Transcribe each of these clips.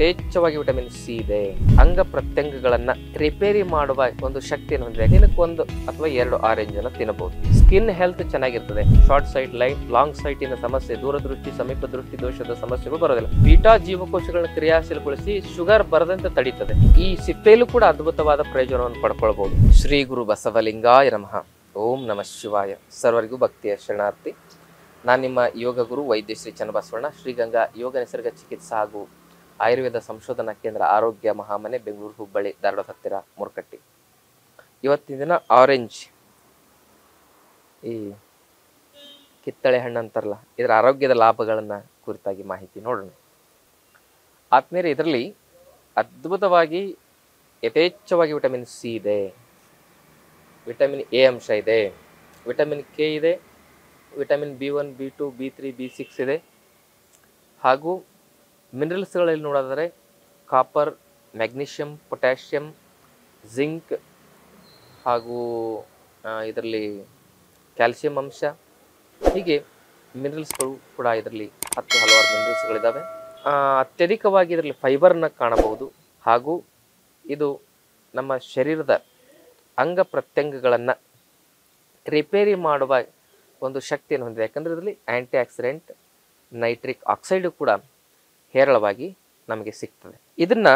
ಯಥೇಚ್ಛವಾಗಿ vitamin C ಇದೆ. ಅಂಗ ಪ್ರತ್ಯಂಗಗಳನ್ನ ರಿಪೇರಿ ಮಾಡುವ ಒಂದು ಶಕ್ತಿಯನ್ನು ಹೊಂದಿದೆ. ದಿನಕ್ಕೊಂದು ಅಥವಾ 2 ಆರೆಂಜ್ ಅನ್ನು ತಿನ್ನಬಹುದು. ಸ್ಕಿನ್ ಹೆಲ್ತ್ ಚೆನ್ನಾಗಿರ್ತದೆ. ಶಾರ್ಟ್ ಸೈಟ್ ಲೈಟ್, ಲಾಂಗ್ ಸೈಟಿನ ಸಮಸ್ಯೆ, ದೂರದೃಷ್ಟಿ, ಸಮೀಪ ದೃಷ್ಟಿ ದೋಷದ ಸಮಸ್ಯೆಗಳು ಬರೋದಿಲ್ಲ. ಬೀಟಾ ಜೀವಕೋಶಗಳನ್ನ ಕ್ರಿಯಾಶೀಲಗೊಳಿಸಿ ಶುಗರ್ ಬರದಂತೆ ತಡೀತದೆ. ಈ ಸಿಪ್ಪೆಯಲ್ಲೂ ಕೂಡ ಅದ್ಭುತವಾದ ಪ್ರಯೋಜನವನ್ನು ಪಡ್ಕೊಳ್ಬಹುದು. ಶ್ರೀ ಗುರು ಬಸವಲಿಂಗಾಯ ನಮಃ. ಓಂ ನಮಃ ಶಿವಾಯ. ಸರ್ವರಿಗೂ ಭಕ್ತಿಯ ಶರಣಾರ್ಥಿ. ನಾನು ನಿಮ್ಮ ಯೋಗ ಗುರು ವೈದ್ಯ ಶ್ರೀ ಚನ್ನಬಸವಣ್ಣ, ಶ್ರೀಗಂಗಾ ಯೋಗ ನಿಸರ್ಗ ಚಿಕಿತ್ಸಾ ಹಾಗೂ ಆಯುರ್ವೇದ ಸಂಶೋಧನಾ ಕೇಂದ್ರ, ಆರೋಗ್ಯ ಮಹಾಮನೆ, ಬೆಂಗಳೂರು, ಹುಬ್ಬಳ್ಳಿ, ಧಾರವಾಡ ಹತ್ತಿರ, ಮುರಕಟ್ಟಿ. ಇವತ್ತಿನ ದಿನ ಆರೆಂಜ್, ಈ ಕಿತ್ತಳೆ ಹಣ್ಣು ಅಂತಾರಲ್ಲ, ಇದರ ಆರೋಗ್ಯದ ಲಾಭಗಳನ್ನು ಕುರಿತಾಗಿ ಮಾಹಿತಿ ನೋಡೋಣ. ಆದ್ಮೇಲೆ ಇದರಲ್ಲಿ ಅದ್ಭುತವಾಗಿ ಯಥೇಚ್ಛವಾಗಿ ವಿಟಮಿನ್ ಸಿ ಇದೆ, ವಿಟಮಿನ್ ಎ ಅಂಶ ಇದೆ, ವಿಟಮಿನ್ ಕೆ ಇದೆ, vitamin B1, B2, B3, B6 ಇದೆ. ಹಾಗೂ ಮಿನರಲ್ಸ್ಗಳಲ್ಲಿ ನೋಡೋದಾದರೆ ಕಾಪರ್, ಮ್ಯಾಗ್ನೀಷಿಯಮ್, ಪೊಟ್ಯಾಷಿಯಮ್, ಜಿಂಕ್, ಹಾಗೂ ಇದರಲ್ಲಿ ಕ್ಯಾಲ್ಸಿಯಂ ಅಂಶ, ಹೀಗೆ ಮಿನರಲ್ಸ್ಗಳು ಕೂಡ ಇದರಲ್ಲಿ ಹಲವಾರು ಮಿನರಲ್ಸ್ಗಳಿದ್ದಾವೆ. ಅತ್ಯಧಿಕವಾಗಿ ಇದರಲ್ಲಿ ಫೈಬರ್ನ ಕಾಣಬಹುದು. ಹಾಗೂ ಇದು ನಮ್ಮ ಶರೀರದ ಅಂಗ ಪ್ರತ್ಯಂಗಗಳನ್ನು ರಿಪೇರಿ ಮಾಡುವ ಒಂದು ಶಕ್ತಿಯನ್ನು ಹೊಂದಿದೆ. ಯಾಕಂದರೆ ಇದರಲ್ಲಿ ಆ್ಯಂಟಿ ಆಕ್ಸಿಡೆಂಟ್, ನೈಟ್ರಿಕ್ ಆಕ್ಸೈಡು ಕೂಡ ಹೇರಳವಾಗಿ ನಮಗೆ ಸಿಗ್ತದೆ. ಇದನ್ನು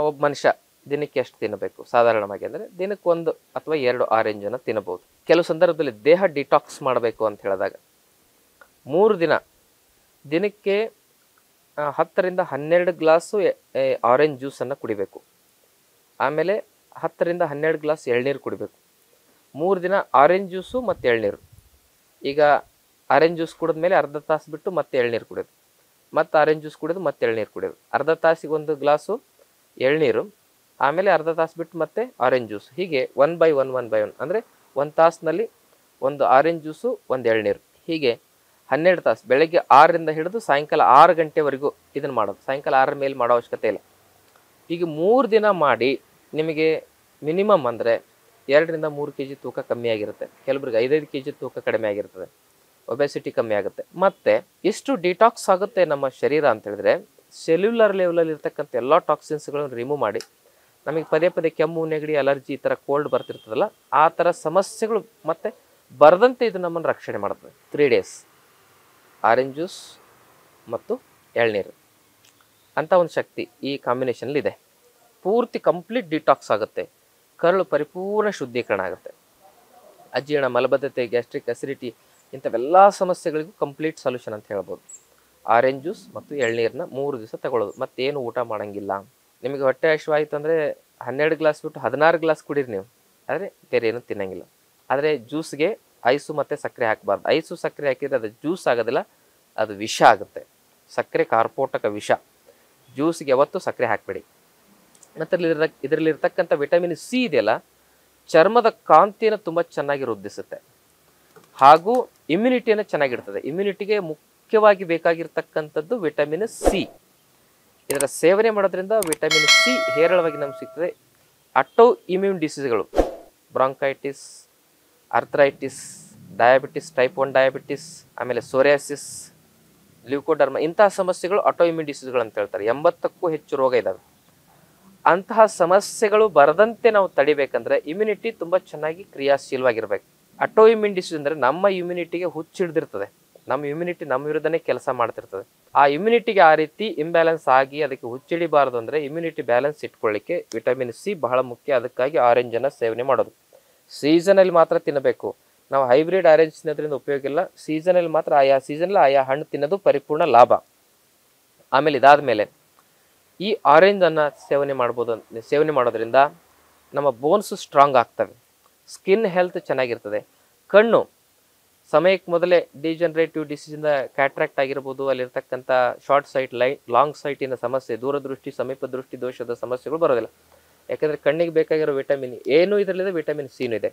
ಒಬ್ಬ ಮನುಷ್ಯ ದಿನಕ್ಕೆ ಎಷ್ಟು ತಿನ್ನಬೇಕು? ಸಾಧಾರಣವಾಗಿ ಅಂದರೆ ದಿನಕ್ಕೆ 1 ಅಥವಾ 2 ಆರೆಂಜನ್ನು ತಿನ್ನಬಹುದು. ಕೆಲವು ಸಂದರ್ಭದಲ್ಲಿ ದೇಹ ಡಿಟಾಕ್ಸ್ ಮಾಡಬೇಕು ಅಂತ ಹೇಳಿದಾಗ 3 ದಿನಕ್ಕೆ 10 ರಿಂದ 12 ಗ್ಲಾಸು ಆರೆಂಜ್ ಜ್ಯೂಸನ್ನು ಕುಡಿಬೇಕು. ಆಮೇಲೆ 10 ರಿಂದ 12 ಗ್ಲಾಸ್ ಎಳ್ನೀರು ಕುಡಿಬೇಕು. 3 ದಿನ ಆರೆಂಜ್ ಜ್ಯೂಸು ಮತ್ತು ಎಳ್ನೀರು. ಈಗ ಆರೆಂಜ್ ಜ್ಯೂಸ್ ಕುಡಿದ್ಮೇಲೆ ಅರ್ಧ ತಾಸು ಬಿಟ್ಟು ಮತ್ತೆ ಎಳ್ನೀರು ಕುಡಿಯೋದು, ಮತ್ತು ಆರೆಂಜ್ ಜ್ಯೂಸ್ ಕುಡಿಯೋದು, ಮತ್ತೆ ಎಳ್ನೀರು ಕುಡಿಯೋದು. ಅರ್ಧ ತಾಸಿಗೆ 1 ಗ್ಲಾಸು ಎಳ್ನೀರು, ಆಮೇಲೆ ಅರ್ಧ ತಾಸು ಬಿಟ್ಟು ಮತ್ತೆ ಆರೆಂಜ್ ಜ್ಯೂಸ್. ಹೀಗೆ 1 by 1 ಅಂದರೆ 1 ತಾಸಿನಲ್ಲಿ 1 ಆರೆಂಜ್ ಜ್ಯೂಸು, 1 ಎಳ್ನೀರು. ಹೀಗೆ 12 ತಾಸು, ಬೆಳಗ್ಗೆ 6ರಿಂದ ಹಿಡಿದು ಸಾಯಂಕಾಲ 6 ಗಂಟೆವರೆಗೂ ಇದನ್ನು ಮಾಡೋದು. ಸಾಯಂಕಾಲ 6 ಮೇಲೆ ಮಾಡೋ ಅವಶ್ಯಕತೆ ಇಲ್ಲ. ಹೀಗೆ 3 ದಿನ ಮಾಡಿ ನಿಮಗೆ ಮಿನಿಮಮ್ ಅಂದರೆ 2 ರಿಂದ 3 kg ತೂಕ ಕಮ್ಮಿ ಆಗಿರುತ್ತೆ. ಕೆಲವರಿಗೆ 5 kg ತೂಕ ಕಡಿಮೆ ಆಗಿರ್ತದೆ. ಒಬೆಸಿಟಿ ಕಮ್ಮಿ ಆಗುತ್ತೆ. ಮತ್ತು ಎಷ್ಟು ಡಿಟಾಕ್ಸ್ ಆಗುತ್ತೆ ನಮ್ಮ ಶರೀರ ಅಂತ ಹೇಳಿದ್ರೆ, ಸೆಲ್ಯುಲರ್ ಲೆವೆಲಲ್ಲಿ ಇರ್ತಕ್ಕಂಥ ಎಲ್ಲ ಟಾಕ್ಸಿನ್ಸ್ಗಳನ್ನು ರಿಮೂವ್ ಮಾಡಿ ನಮಗೆ ಪದೇ ಪದೇ ಕೆಮ್ಮು, ನೆಗಡಿ, ಅಲರ್ಜಿ, ಈ ಥರ ಕೋಲ್ಡ್ ಬರ್ತಿರ್ತದಲ್ಲ, ಆ ಥರ ಸಮಸ್ಯೆಗಳು ಮತ್ತೆ ಬರದಂತೆ ಇದು ನಮ್ಮನ್ನು ರಕ್ಷಣೆ ಮಾಡುತ್ತದೆ. 3 days ಆರೆಂಜ್ ಜ್ಯೂಸ್ ಮತ್ತು ಎಳ್ನೀರು ಅಂತ ಒಂದು ಶಕ್ತಿ ಈ ಕಾಂಬಿನೇಷನಲ್ಲಿ ಇದೆ. ಪೂರ್ತಿ ಕಂಪ್ಲೀಟ್ ಡಿಟಾಕ್ಸ್ ಆಗುತ್ತೆ. ಕರಳು ಪರಿಪೂರ್ಣ ಶುದ್ಧೀಕರಣ ಆಗುತ್ತೆ. ಅಜೀರ್ಣ, ಮಲಬದ್ಧತೆ, ಗ್ಯಾಸ್ಟ್ರಿಕ್ ಅಸಿಡಿಟಿ ಇಂಥವೆಲ್ಲ ಸಮಸ್ಯೆಗಳಿಗೂ ಕಂಪ್ಲೀಟ್ ಸೊಲ್ಯೂಷನ್ ಅಂತ ಹೇಳ್ಬೋದು. ಆರೆಂಜ್ ಜ್ಯೂಸ್ ಮತ್ತು ಎಳ್ನೀರನ್ನ 3 ದಿವಸ ತಗೊಳ್ಳೋದು. ಮತ್ತೇನು ಊಟ ಮಾಡೋಂಗಿಲ್ಲ. ನಿಮಗೆ ಹೊಟ್ಟೆ ಹಸಿವಾಯಿತು ಅಂದರೆ 12 ಗ್ಲಾಸ್ ಬಿಟ್ಟು 16 ಗ್ಲಾಸ್ ಕುಡೀರಿ ನೀವು, ಆದರೆ ಬೇರೆ ಏನು ತಿನ್ನಂಗಿಲ್ಲ. ಆದರೆ ಜ್ಯೂಸ್ಗೆ ಐಸು ಮತ್ತು ಸಕ್ಕರೆ ಹಾಕಬಾರ್ದು. ಐಸು ಸಕ್ಕರೆ ಹಾಕಿದರೆ ಅದು ಜ್ಯೂಸ್ ಆಗೋದಿಲ್ಲ, ಅದು ವಿಷ ಆಗುತ್ತೆ. ಸಕ್ಕರೆ ಕಾರ್ಪೋಟಕ ವಿಷ. ಜ್ಯೂಸ್ಗೆ ಯಾವತ್ತೂ ಸಕ್ಕರೆ ಹಾಕಬೇಡಿ. ಮತ್ತು ಇದರಲ್ಲಿರ್ತಕ್ಕಂಥ ವಿಟಮಿನ್ ಸಿ ಇದೆಯಲ್ಲ, ಚರ್ಮದ ಕಾಂತಿಯನ್ನು ತುಂಬ ಚೆನ್ನಾಗಿ ವೃದ್ಧಿಸುತ್ತೆ. ಹಾಗೂ ಇಮ್ಯುನಿಟಿಯನ್ನು ಚೆನ್ನಾಗಿಡ್ತದೆ. ಇಮ್ಯುನಿಟಿಗೆ ಮುಖ್ಯವಾಗಿ ಬೇಕಾಗಿರ್ತಕ್ಕಂಥದ್ದು ವಿಟಮಿನ್ ಸಿ. ಇದರ ಸೇವನೆ ಮಾಡೋದ್ರಿಂದ ವಿಟಮಿನ್ ಸಿ ಹೇರಳವಾಗಿ ನಮ್ಗೆ ಸಿಗ್ತದೆ. ಆಟೋ ಇಮ್ಯೂನ್ ಡಿಸೀಸ್ಗಳು, bronchitis, arthritis, diabetes, type 1 diabetes, ಆಮೇಲೆ ಸೋರಿಯಾಸಿಸ್, ಲ್ಯೂಕೋಡರ್ಮ, ಇಂತಹ ಸಮಸ್ಯೆಗಳು ಆಟೋ ಇಮ್ಯೂನ್ ಡಿಸೀಸ್ಗಳು ಅಂತ ಹೇಳ್ತಾರೆ. 80ಕ್ಕೂ ಹೆಚ್ಚು ರೋಗ ಇದ್ದಾವೆ. ಅಂತಹ ಸಮಸ್ಯೆಗಳು ಬರದಂತೆ ನಾವು ತಡಿಬೇಕಂದ್ರೆ ಇಮ್ಯುನಿಟಿ ತುಂಬ ಚೆನ್ನಾಗಿ ಕ್ರಿಯಾಶೀಲವಾಗಿರ್ಬೇಕು. ಆಟೋ ಇಮ್ಯೂನ್ ಡಿಸೀಸ್ ಅಂದರೆ ನಮ್ಮ ಇಮ್ಯುನಿಟಿಗೆ ಹುಚ್ಚಿಡ್ದಿರ್ತದೆ. ನಮ್ಮ ಇಮ್ಯುನಿಟಿ ನಮ್ಮ ವಿರುದ್ಧನೇ ಕೆಲಸ ಮಾಡ್ತಿರ್ತದೆ. ಆ ಇಮ್ಯುನಿಟಿಗೆ ಆ ರೀತಿ ಇಂಬ್ಯಾಲೆನ್ಸ್ ಆಗಿ ಅದಕ್ಕೆ ಹುಚ್ಚಿಡಿಬಾರ್ದು ಅಂದರೆ ಇಮ್ಯುನಿಟಿ ಬ್ಯಾಲೆನ್ಸ್ ಇಟ್ಕೊಳ್ಳಿಕ್ಕೆ ವಿಟಮಿನ್ ಸಿ ಬಹಳ ಮುಖ್ಯ. ಅದಕ್ಕಾಗಿ ಆರೆಂಜನ್ನು ಸೇವನೆ ಮಾಡೋದು. ಸೀಸನಲ್ಲಿ ಮಾತ್ರ ತಿನ್ನಬೇಕು. ನಾವು ಹೈಬ್ರಿಡ್ ಆರೆಂಜ್ ತಿನ್ನೋದ್ರಿಂದ ಉಪಯೋಗ ಇಲ್ಲ. ಸೀಸನಲ್ಲಿ ಮಾತ್ರ ಆಯಾ ಸೀಸನಲ್ಲಿ ಆಯಾ ಹಣ್ಣು ತಿನ್ನೋದು ಪರಿಪೂರ್ಣ ಲಾಭ. ಆಮೇಲೆ ಇದಾದ ಮೇಲೆ ಈ ಆರೆಂಜನ್ನು ಸೇವನೆ ಮಾಡೋದ್ರಿಂದ ನಮ್ಮ ಬೋನ್ಸು ಸ್ಟ್ರಾಂಗ್ ಆಗ್ತವೆ. ಸ್ಕಿನ್ ಹೆಲ್ತ್ ಚೆನ್ನಾಗಿರ್ತದೆ. ಕಣ್ಣು ಸಮಯಕ್ಕೆ ಮೊದಲೇ ಡಿಜನರೇಟಿವ್ ಡಿಸೀಸಿಂದ ಕ್ಯಾಟ್ರಾಕ್ಟ್ ಆಗಿರ್ಬೋದು, ಅಲ್ಲಿರ್ತಕ್ಕಂಥ ಶಾರ್ಟ್ ಸೈಟ್ ಲಾಂಗ್ ಸೈಟಿನ ಸಮಸ್ಯೆ, ದೂರದೃಷ್ಟಿ, ಸಮೀಪ ದೃಷ್ಟಿ ದೋಷದ ಸಮಸ್ಯೆಗಳು ಬರೋದಿಲ್ಲ. ಯಾಕಂದರೆ ಕಣ್ಣಿಗೆ ಬೇಕಾಗಿರೋ ವಿಟಮಿನ್ ಏನೂ ಇದರಲ್ಲಿದೆ, ವಿಟಮಿನ್ ಸಿನೂ ಇದೆ.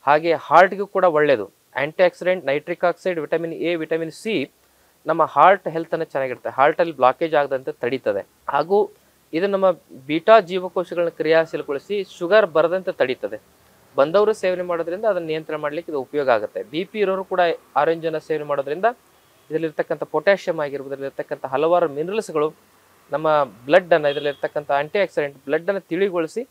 ಹಾಗೆ ಹಾರ್ಟ್ಗೂ ಕೂಡ ಒಳ್ಳೆಯದು. ಆ್ಯಂಟಿ accident, nitric oxide, vitamin A, vitamin C ನಮ್ಮ ಹಾರ್ಟ್ ಹೆಲ್ತನ್ನು ಚೆನ್ನಾಗಿರುತ್ತೆ. ಹಾರ್ಟಲ್ಲಿ ಬ್ಲಾಕೇಜ್ ಆಗದಂತೆ ತಡೀತದೆ. ಹಾಗೂ ಇದು ನಮ್ಮ ಬೀಟಾ ಜೀವಕೋಶಗಳನ್ನ ಕ್ರಿಯಾಶೀಲಗೊಳಿಸಿ ಶುಗರ್ ಬರದಂತೆ ತಡೀತದೆ. ಬಂದವರು ಸೇವನೆ ಮಾಡೋದ್ರಿಂದ ಅದನ್ನು ನಿಯಂತ್ರಣ ಮಾಡಲಿಕ್ಕೆ ಇದು ಉಪಯೋಗ ಆಗುತ್ತೆ. BP ಇರೋರು ಕೂಡ ಆರೆಂಜನ್ನು ಸೇವನೆ ಮಾಡೋದ್ರಿಂದ ಇದರಲ್ಲಿರ್ತಕ್ಕಂಥ ಪೊಟ್ಯಾಷಿಯಮ್ ಆಗಿರ್ಬೋದು, ಇದರಲ್ಲಿರ್ತಕ್ಕಂಥ ಹಲವಾರು ಮಿನರಲ್ಸ್ಗಳು ನಮ್ಮ ಬ್ಲಡ್ ಅನ್ನು ಇದರಲ್ಲಿರ್ತಕ್ಕಂಥ ಆಂಟಿ ಆಕ್ಸಿಡೆಂಟ್ ಬ್ಲಡ್ ಅನ್ನು ತಿಳಿಗೊಳಿಸಿ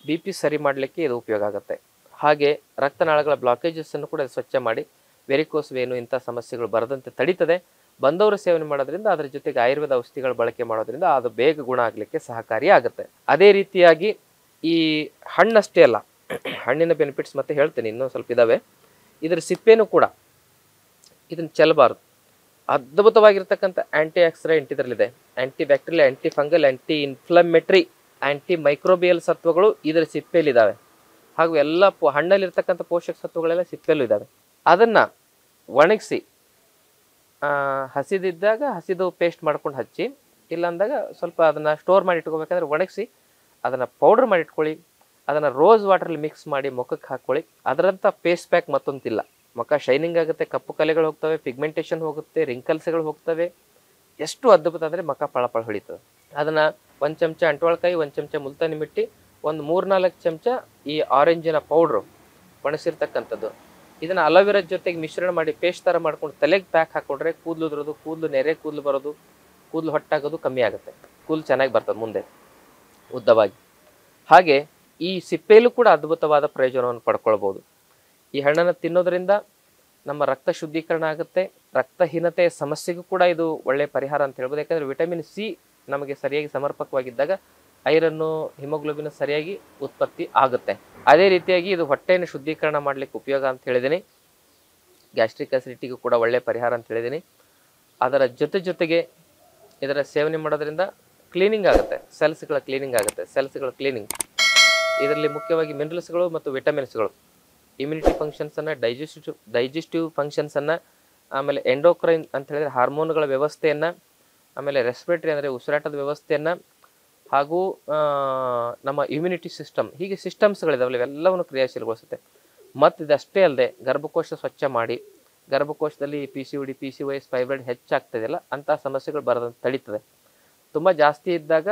BP ಸರಿ ಮಾಡಲಿಕ್ಕೆ ಇದು ಉಪಯೋಗ ಆಗುತ್ತೆ. ಹಾಗೆ ರಕ್ತನಾಳಗಳ ಬ್ಲಾಕೇಜಸ್ ಅನ್ನು ಕೂಡ ಸ್ವಚ್ಛ ಮಾಡಿ ವೆರಿಕೋಸ್ ವೇನು ಇಂಥ ಸಮಸ್ಯೆಗಳು ಬರದಂತೆ ತಡೀತದೆ. ಬಂದವರು ಸೇವನೆ ಮಾಡೋದ್ರಿಂದ ಅದರ ಜೊತೆಗೆ ಆಯುರ್ವೇದ ಔಷಧಿಗಳು ಬಳಕೆ ಮಾಡೋದ್ರಿಂದ ಅದು ಬೇಗ ಗುಣ ಆಗಲಿಕ್ಕೆ ಸಹಕಾರಿ ಆಗುತ್ತೆ. ಅದೇ ರೀತಿಯಾಗಿ ಈ ಹಣ್ಣಷ್ಟೇ ಅಲ್ಲ, ಹಣ್ಣಿನ ಬೆನಿಫಿಟ್ಸ್ ಮತ್ತೆ ಹೇಳ್ತೇನೆ, ಇನ್ನೂ ಸ್ವಲ್ಪ ಇದಾವೆ. ಇದರ ಸಿಪ್ಪೆನೂ ಕೂಡ ಇದನ್ನು ಚೆಲ್ಲಬಾರ್ದು. ಅದ್ಭುತವಾಗಿರ್ತಕ್ಕಂಥ ಆಂಟಿ ಆಕ್ಸಿಡೆಂಟ್ ಇದರಲ್ಲಿದೆ. Anti bacterial, aunty fungal, aunty inflammatory, anti microbial ಸತ್ವಗಳು ಇದರ ಸಿಪ್ಪೆಯಲ್ಲಿದ್ದಾವೆ. ಹಾಗೂ ಎಲ್ಲ ಹಣ್ಣಲ್ಲಿರ್ತಕ್ಕಂಥ ಪೋಷಕ ಸತ್ವಗಳೆಲ್ಲ ಸಿಪ್ಪೆಯಲ್ಲೂ ಇದ್ದಾವೆ. ಅದನ್ನು ಒಣಗಿಸಿ ಹಸಿದಿದ್ದಾಗ ಹಸಿದು ಪೇಸ್ಟ್ ಮಾಡ್ಕೊಂಡು ಹಚ್ಚಿ, ಇಲ್ಲ ಅಂದಾಗ ಸ್ವಲ್ಪ ಅದನ್ನು ಸ್ಟೋರ್ ಮಾಡಿ ಇಟ್ಕೋಬೇಕಂದ್ರೆ ಒಣಗಿಸಿ ಅದನ್ನು ಪೌಡ್ರ್ ಮಾಡಿ ಇಟ್ಕೊಳ್ಳಿ. ಅದನ್ನು ರೋಸ್ ವಾಟ್ರಲ್ಲಿ ಮಿಕ್ಸ್ ಮಾಡಿ ಮುಖಕ್ಕೆ ಹಾಕ್ಕೊಳ್ಳಿ. ಅದರಂಥ ಫೇಸ್ ಪ್ಯಾಕ್ ಮತ್ತೊಂದಿಲ್ಲ. ಮುಖ ಶೈನಿಂಗ್ ಆಗುತ್ತೆ, ಕಪ್ಪು ಕಲೆಗಳು ಹೋಗ್ತವೆ, ಪಿಗ್ಮೆಂಟೇಷನ್ ಹೋಗುತ್ತೆ, ರಿಂಕಲ್ಸ್ಗಳು ಹೋಗ್ತವೆ. ಎಷ್ಟು ಅದ್ಭುತ ಅಂದರೆ ಮುಖ ಪಳಪಳ ಹೊಳಿತದೆ. ಅದನ್ನು 1 ಚಮಚ ಅಂಟ್ವಾಳಕಾಯಿ, 1 ಚಮಚ ಮುಲ್ತಾನಿ ಮಿಟ್ಟಿ, ಒಂದು 3-4 ಚಮಚ ಈ ಆರೆಂಜಿನ ಪೌಡ್ರು ಒಣಸಿರ್ತಕ್ಕಂಥದ್ದು, ಇದನ್ನು ಅಲೋವೆರಾ ಜೊತೆಗೆ ಮಿಶ್ರಣ ಮಾಡಿ ಪೇಸ್ಟ್ ಥರ ಮಾಡ್ಕೊಂಡು ತಲೆಗೆ ಪ್ಯಾಕ್ ಹಾಕ್ಕೊಂಡ್ರೆ ಕೂದಲು ಉದುರೋದು, ಕೂದಲು ನೆರೆ ಕೂದಲು ಬರೋದು, ಕೂದಲು ಹೊಟ್ಟಾಗೋದು ಕಮ್ಮಿ ಆಗುತ್ತೆ. ಕೂದಲು ಚೆನ್ನಾಗಿ ಬರ್ತದೆ ಮುಂದೆ ಉದ್ದವಾಗಿ. ಹಾಗೆ ಈ ಸಿಪ್ಪೆಯಲ್ಲೂ ಕೂಡ ಅದ್ಭುತವಾದ ಪ್ರಯೋಜನವನ್ನು ಪಡ್ಕೊಳ್ಬೋದು. ಈ ಹಣ್ಣನ್ನು ತಿನ್ನೋದ್ರಿಂದ ನಮ್ಮ ರಕ್ತ ಶುದ್ಧೀಕರಣ ಆಗುತ್ತೆ. ರಕ್ತಹೀನತೆಯ ಸಮಸ್ಯೆಗೂ ಕೂಡ ಇದು ಒಳ್ಳೆಯ ಪರಿಹಾರ ಅಂತ ಹೇಳ್ಬೋದು. ಯಾಕಂದರೆ ವಿಟಮಿನ್ ಸಿ ನಮಗೆ ಸರಿಯಾಗಿ ಸಮರ್ಪಕವಾಗಿದ್ದಾಗ ಐರನ್ನು, ಹಿಮೋಗ್ಲೋಬಿನ್ ಸರಿಯಾಗಿ ಉತ್ಪತ್ತಿ ಆಗುತ್ತೆ. ಅದೇ ರೀತಿಯಾಗಿ ಇದು ಹೊಟ್ಟೆಯನ್ನು ಶುದ್ಧೀಕರಣ ಮಾಡಲಿಕ್ಕೆ ಉಪಯೋಗ ಅಂತ ಹೇಳಿದ್ದೀನಿ. ಗ್ಯಾಸ್ಟ್ರಿಕ್ ಅಸಿಡಿಟಿಗೂ ಕೂಡ ಒಳ್ಳೆಯ ಪರಿಹಾರ ಅಂತ ಹೇಳಿದ್ದೀನಿ. ಅದರ ಜೊತೆಗೆ ಇದರ ಸೇವನೆ ಮಾಡೋದ್ರಿಂದ ಕ್ಲೀನಿಂಗ್ ಆಗುತ್ತೆ, ಸೆಲ್ಸ್ಗಳ ಕ್ಲೀನಿಂಗ್ ಆಗುತ್ತೆ. ಸೆಲ್ಸ್ಗಳ ಕ್ಲೀನಿಂಗ್ ಇದರಲ್ಲಿ ಮುಖ್ಯವಾಗಿ ಮಿನರಲ್ಸ್ಗಳು ಮತ್ತು ವಿಟಮಿನ್ಸ್ಗಳು, ಇಮ್ಯುನಿಟಿ ಫಂಕ್ಷನ್ಸನ್ನು, ಡೈಜೆಸ್ಟಿವ್ ಫಂಕ್ಷನ್ಸನ್ನು, ಆಮೇಲೆ ಎಂಡೋಕ್ರೈನ್ ಅಂತ ಹೇಳಿದರೆ ಹಾರ್ಮೋನ್ಗಳ ವ್ಯವಸ್ಥೆಯನ್ನು, ಆಮೇಲೆ ರೆಸ್ಪಿರೇಟರಿ ಅಂದರೆ ಉಸಿರಾಟದ ವ್ಯವಸ್ಥೆಯನ್ನು, ಹಾಗೂ ನಮ್ಮ ಇಮ್ಯುನಿಟಿ ಸಿಸ್ಟಮ್, ಹೀಗೆ ಸಿಸ್ಟಮ್ಸ್ಗಳಿದಾವಲ್ಲ ಇವೆಲ್ಲವನ್ನು ಕ್ರಿಯಾಶೀಲಗೊಳಿಸುತ್ತೆ. ಮತ್ತು ಇದಷ್ಟೇ ಅಲ್ಲದೆ ಗರ್ಭಕೋಶ ಸ್ವಚ್ಛ ಮಾಡಿ ಗರ್ಭಕೋಶದಲ್ಲಿ PCOD, PCOS, ಫೈಬ್ರಾಯ್ಡ್ ಹೆಚ್ಚಾಗ್ತದೆಯಲ್ಲ ಅಂಥ ಸಮಸ್ಯೆಗಳು ಬರದಂತೆ ತಡೀತದೆ. ತುಂಬ ಜಾಸ್ತಿ ಇದ್ದಾಗ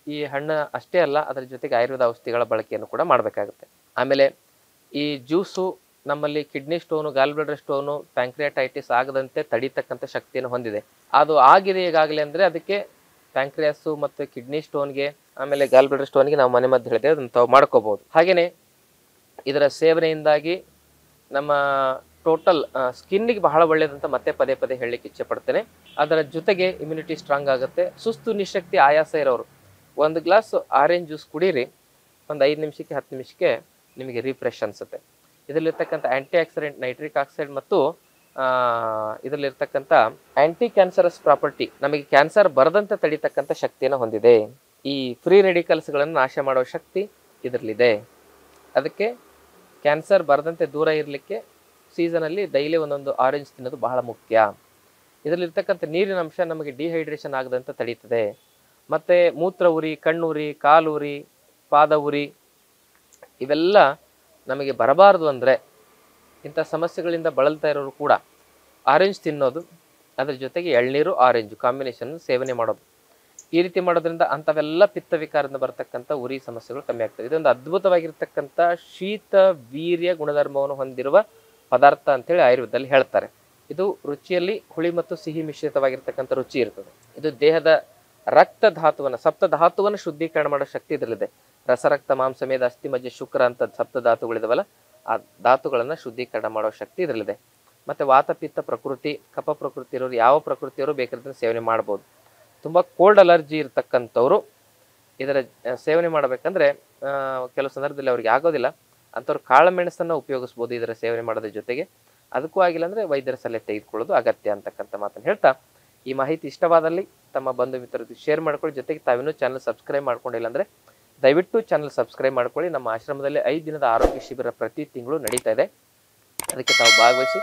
ಈ ಹಣ್ಣು ಅಷ್ಟೇ ಅಲ್ಲ, ಅದರ ಜೊತೆಗೆ ಆಯುರ್ವೇದ ಔಷಧಿಗಳ ಬಳಕೆಯನ್ನು ಕೂಡ ಮಾಡಬೇಕಾಗುತ್ತೆ. ಆಮೇಲೆ ಈ ಜ್ಯೂಸು ನಮ್ಮಲ್ಲಿ ಕಿಡ್ನಿ ಸ್ಟೋನು, ಗಾಲ್ ಬ್ಲಾಡರ್ ಸ್ಟೋನು, ಪ್ಯಾಂಕ್ರಿಯಾಟೈಟಿಸ್ ಆಗದಂತೆ ತಡೀತಕ್ಕಂಥ ಶಕ್ತಿಯನ್ನು ಹೊಂದಿದೆ. ಅದು ಆಗಿದೆ ಈಗಾಗಲೇ ಅಂದರೆ ಅದಕ್ಕೆ ಪ್ಯಾಂಕ್ರಿಯಾಸು ಮತ್ತು ಕಿಡ್ನಿ ಸ್ಟೋನ್ಗೆ, ಆಮೇಲೆ ಗಾಲ್ ಬ್ಲಾಡರ್ ಸ್ಟೋನ್ಗೆ ನಾವು ಮನೆಮದ್ದು ಹೇಳಿದೆ ಅದನ್ನು ತಾವು ಮಾಡ್ಕೋಬೋದು. ಹಾಗೆಯೇ ಇದರ ಸೇವನೆಯಿಂದಾಗಿ ನಮ್ಮ ಟೋಟಲ್ ಸ್ಕಿನ್ನಿಗೆ ಬಹಳ ಒಳ್ಳೆಯದಂತ ಮತ್ತೆ ಪದೇ ಪದೇ ಹೇಳಲಿಕ್ಕೆ ಇಚ್ಛೆ ಪಡ್ತೇನೆ. ಅದರ ಜೊತೆಗೆ ಇಮ್ಯುನಿಟಿ ಸ್ಟ್ರಾಂಗ್ ಆಗುತ್ತೆ. ಸುಸ್ತು, ನಿಶಕ್ತಿ, ಆಯಾಸ ಇರೋರು 1 ಗ್ಲಾಸ್ ಆರೆಂಜ್ ಜ್ಯೂಸ್ ಕುಡೀರಿ, ಒಂದು 5 ನಿಮಿಷಕ್ಕೆ 10 ನಿಮಿಷಕ್ಕೆ ನಿಮಗೆ ರಿಫ್ರೆಶ್ ಅನಿಸುತ್ತೆ. ಇದರಲ್ಲಿರ್ತಕ್ಕಂಥ ಆ್ಯಂಟಿ ಆಕ್ಸಿಡೆಂಟ್, ನೈಟ್ರಿಕ್ ಆಕ್ಸೈಡ್ ಮತ್ತು ಇದರಲ್ಲಿರ್ತಕ್ಕಂಥ ಆ್ಯಂಟಿ ಕ್ಯಾನ್ಸರಸ್ ಪ್ರಾಪರ್ಟಿ, ನಮಗೆ ಕ್ಯಾನ್ಸರ್ ಬರದಂತೆ ತಡೀತಕ್ಕಂಥ ಶಕ್ತಿಯನ್ನು ಹೊಂದಿದೆ. ಈ ಫ್ರೀ ರೆಡಿಕಲ್ಸ್ಗಳನ್ನು ನಾಶ ಮಾಡೋ ಶಕ್ತಿ ಇದರಲ್ಲಿದೆ. ಅದಕ್ಕೆ ಕ್ಯಾನ್ಸರ್ ಬರದಂತೆ ದೂರ ಇರಲಿಕ್ಕೆ ಸೀಸನಲ್ಲಿ ಡೈಲಿ ಒಂದೊಂದು ಆರೆಂಜ್ ತಿನ್ನೋದು ಬಹಳ ಮುಖ್ಯ. ಇದರಲ್ಲಿರ್ತಕ್ಕಂಥ ನೀರಿನ ಅಂಶ ನಮಗೆ ಡಿಹೈಡ್ರೇಷನ್ ಆಗದಂತೆ ತಡೀತದೆ. ಮತ್ತು ಮೂತ್ರ ಉರಿ, ಕಣ್ಣುರಿ, ಕಾಲುರಿ, ಪಾದ ಉರಿ ಇವೆಲ್ಲ ನಮಗೆ ಬರಬಾರ್ದು ಅಂದರೆ ಇಂಥ ಸಮಸ್ಯೆಗಳಿಂದ ಬಳಲ್ತಾ ಇರೋರು ಕೂಡ ಆರೆಂಜ್ ತಿನ್ನೋದು, ಅದರ ಜೊತೆಗೆ ಎಳ್ನೀರು, ಆರೆಂಜು ಕಾಂಬಿನೇಷನ್ ಸೇವನೆ ಮಾಡೋದು. ಈ ರೀತಿ ಮಾಡೋದ್ರಿಂದ ಅಂಥವೆಲ್ಲ ಪಿತ್ತ ವಿಕಾರದಿಂದ ಬರತಕ್ಕಂಥ ಉರಿ ಸಮಸ್ಯೆಗಳು ಕಮ್ಮಿ ಆಗ್ತದೆ. ಇದೊಂದು ಅದ್ಭುತವಾಗಿರ್ತಕ್ಕಂಥ ಶೀತ ವೀರ್ಯ ಗುಣಧರ್ಮವನ್ನು ಹೊಂದಿರುವ ಪದಾರ್ಥ ಅಂತೇಳಿ ಆಯುರ್ವೇದದಲ್ಲಿ ಹೇಳ್ತಾರೆ. ಇದು ರುಚಿಯಲ್ಲಿ ಹುಳಿ ಮತ್ತು ಸಿಹಿ ಮಿಶ್ರಿತವಾಗಿರ್ತಕ್ಕಂಥ ರುಚಿ ಇರ್ತದೆ. ಇದು ದೇಹದ ರಕ್ತ ಧಾತುವನ್ನು, ಸಪ್ತ ಧಾತುವನ್ನು ಶುದ್ಧೀಕರಣ ಮಾಡೋ ಶಕ್ತಿ ಇದರಲ್ಲಿದೆ. ರಸರಕ್ತ, ಮಾಂಸ, ಮೇದ, ಅಸ್ಥಿ, ಮಜ್ಜೆ, ಶುಕ್ರ ಅಂತ ಸಪ್ತ ಧಾತುಗಳಿದಾವಲ್ಲ, ಆ ಧಾತುಗಳನ್ನು ಶುದ್ಧೀಕರಣ ಮಾಡೋ ಶಕ್ತಿ ಇದರಲ್ಲಿದೆ. ಮತ್ತು ವಾತ, ಪಿತ್ತ ಪ್ರಕೃತಿ, ಕಫ ಪ್ರಕೃತಿ ಇರೋರು, ಯಾವ ಪ್ರಕೃತಿಯವರು ಬೇಕಾದ್ರೆ ಸೇವನೆ ಮಾಡ್ಬೋದು. ತುಂಬ ಕೋಲ್ಡ್ ಅಲರ್ಜಿ ಇರ್ತಕ್ಕಂಥವ್ರು ಇದರ ಸೇವನೆ ಮಾಡಬೇಕಂದ್ರೆ ಕೆಲವು ಸಂದರ್ಭದಲ್ಲಿ ಅವ್ರಿಗೆ ಆಗೋದಿಲ್ಲ, ಅಂಥವ್ರು ಕಾಳುಮೆಣಸನ್ನು ಉಪಯೋಗಿಸ್ಬೋದು ಇದರ ಸೇವನೆ ಮಾಡೋದ್ರ ಜೊತೆಗೆ. ಅದಕ್ಕೂ ಆಗಿಲ್ಲ ಅಂದರೆ ವೈದ್ಯರ ಸಲಹೆ ತೆಗೆದುಕೊಳ್ಳೋದು ಅಗತ್ಯ ಅಂತಕ್ಕಂಥ ಮಾತನ್ನು ಹೇಳ್ತಾ, ಈ ಮಾಹಿತಿ ಇಷ್ಟವಾದಲ್ಲಿ ತಮ್ಮ ಬಂಧು ಮಿತ್ರರಿಗೆ ಶೇರ್ ಮಾಡ್ಕೊಳ್ಳಿ. ಜೊತೆಗೆ ತಾವಿನ್ನೂ ಚಾನಲ್ ಸಬ್ಸ್ಕ್ರೈಬ್ ಮಾಡ್ಕೊಂಡಿಲ್ಲ ಅಂದರೆ ದಯವಿಟ್ಟು ಚಾನಲ್ ಸಬ್ಸ್ಕ್ರೈಬ್ ಮಾಡ್ಕೊಳ್ಳಿ. ನಮ್ಮ ಆಶ್ರಮದಲ್ಲಿ 5 ದಿನದ ಆರೋಗ್ಯ ಶಿಬಿರ ಪ್ರತಿ ತಿಂಗಳು ನಡೀತಾ ಇದೆ. ಅದಕ್ಕೆ ತಾವು ಭಾಗವಹಿಸಿ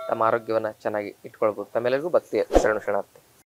ತಮ್ಮ ಆರೋಗ್ಯವನ್ನು ಚೆನ್ನಾಗಿ ಇಟ್ಕೊಳ್ಬೋದು. ತಮ್ಮೆಲ್ಲರಿಗೂ ಭಕ್ತಿಯ ಶರಣು ಶರಣಾರ್ಥಿ.